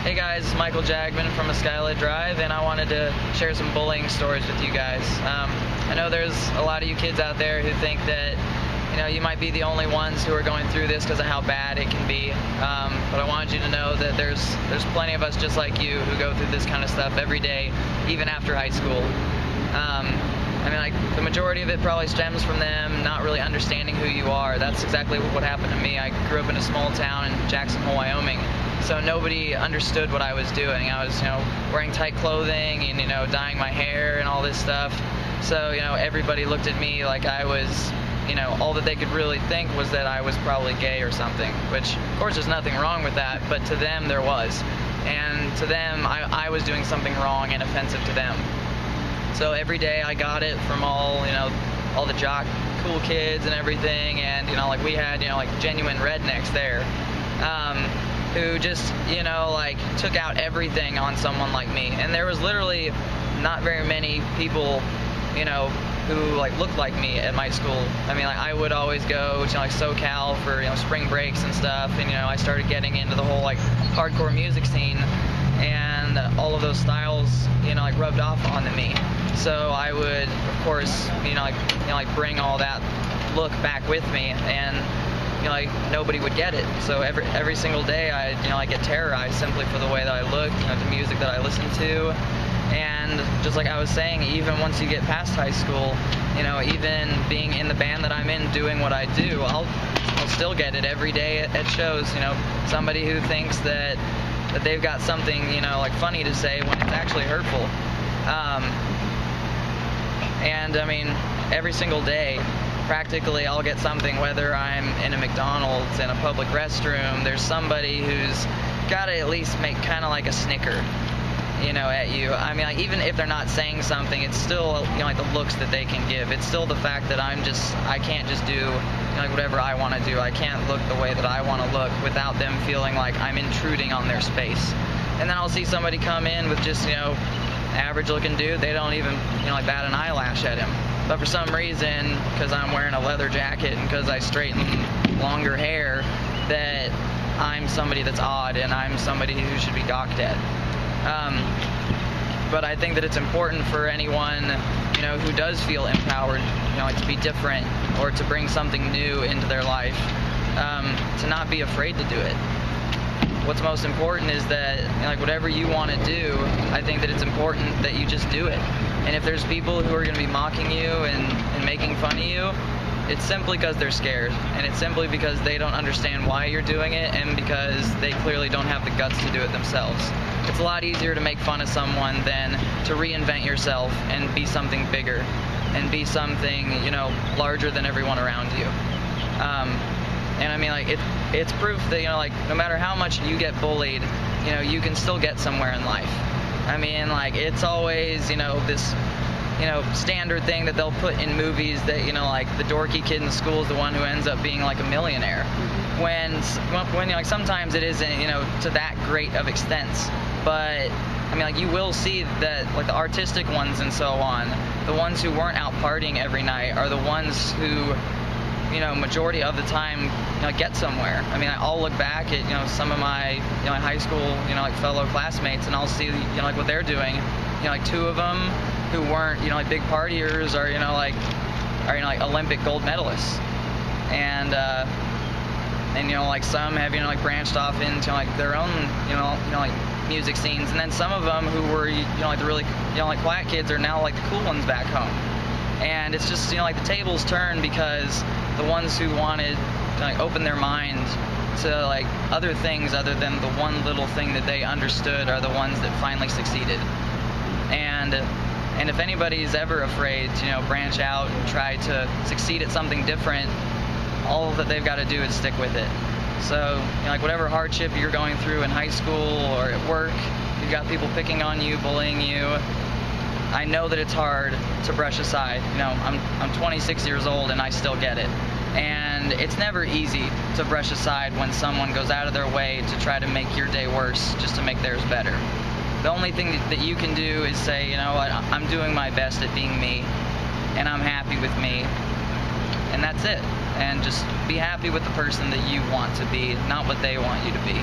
Hey guys, it's Michael Jagmin from A Skylit Drive, and I wanted to share some bullying stories with you guys. I know there's a lot of you kids out there who think that you might be the only ones who are going through this because of how bad it can be. But I wanted you to know that there's plenty of us just like you who go through this kind of stuff every day, even after high school. The majority of it probably stems from them not really understanding who you are. That's exactly what happened to me. I grew up in a small town in Jackson Hole, Wyoming, so nobody understood what I was doing. I was, wearing tight clothing and, dyeing my hair and all this stuff. So, everybody looked at me like I was, all that they could really think was that I was probably gay or something, which, of course, there's nothing wrong with that, but to them there was. And to them, I was doing something wrong and offensive to them. So every day I got it from all the jock cool kids and everything, and we had genuine rednecks there who just took out everything on someone like me. And there was literally not very many people who looked like me at my school. I would always go to SoCal for spring breaks and stuff, and I started getting into the whole hardcore music scene, and all of those styles rubbed off onto me. So I would, of course, bring all that look back with me, and nobody would get it. So every single day I get terrorized simply for the way that I look, the music that I listen to. And just like I was saying, even once you get past high school, even being in the band that I'm in, doing what I do, I'll still get it every day at shows. Somebody who thinks that they've got something funny to say when it's actually hurtful. Every single day, practically I'll get something, whether I'm in a McDonald's, in a public restroom, there's somebody who's got to at least make kind of like a snicker, at you. Even if they're not saying something, it's still, the looks that they can give. It's still the fact that I can't just do, whatever I want to do. I can't look the way that I want to look without them feeling like I'm intruding on their space. And then I'll see somebody come in with just, average looking dude. They don't even, bat an eyelash at him. But for some reason, because I'm wearing a leather jacket and because I straighten longer hair, that I'm somebody that's odd and I'm somebody who should be gawked at. But I think that it's important for anyone, who does feel empowered, to be different or to bring something new into their life, to not be afraid to do it. What's most important is that, whatever you want to do, I think that it's important that you just do it. And if there's people who are going to be mocking you and making fun of you, it's simply because they're scared, and it's simply because they don't understand why you're doing it, and because they clearly don't have the guts to do it themselves. It's a lot easier to make fun of someone than to reinvent yourself and be something bigger and be something, larger than everyone around you. It's proof that, no matter how much you get bullied, you can still get somewhere in life. It's always, this standard thing that they'll put in movies that, the dorky kid in school is the one who ends up being a millionaire. When sometimes it isn't, to that great of extents. But, you will see that, the artistic ones and so on, the ones who weren't out partying every night are the ones who, majority of the time, get somewhere. I'll look back at, some of my, high school, fellow classmates, and I'll see, what they're doing. Two of them who weren't, big partiers are, Olympic gold medalists. And some have, branched off into, their own, music scenes. And then some of them who were, the really, quiet kids are now, the cool ones back home. And it's just, the tables turn because the ones who wanted to, open their mind to, other things other than the one little thing that they understood are the ones that finally succeeded. And if anybody's ever afraid to, branch out and try to succeed at something different, all that they've got to do is stick with it. So, whatever hardship you're going through in high school or at work, you've got people picking on you, bullying you, I know that it's hard to brush aside. I'm 26 years old and I still get it. And it's never easy to brush aside when someone goes out of their way to try to make your day worse just to make theirs better. The only thing that you can do is say, you know what, I'm doing my best at being me, and I'm happy with me, and that's it. And just be happy with the person that you want to be, not what they want you to be.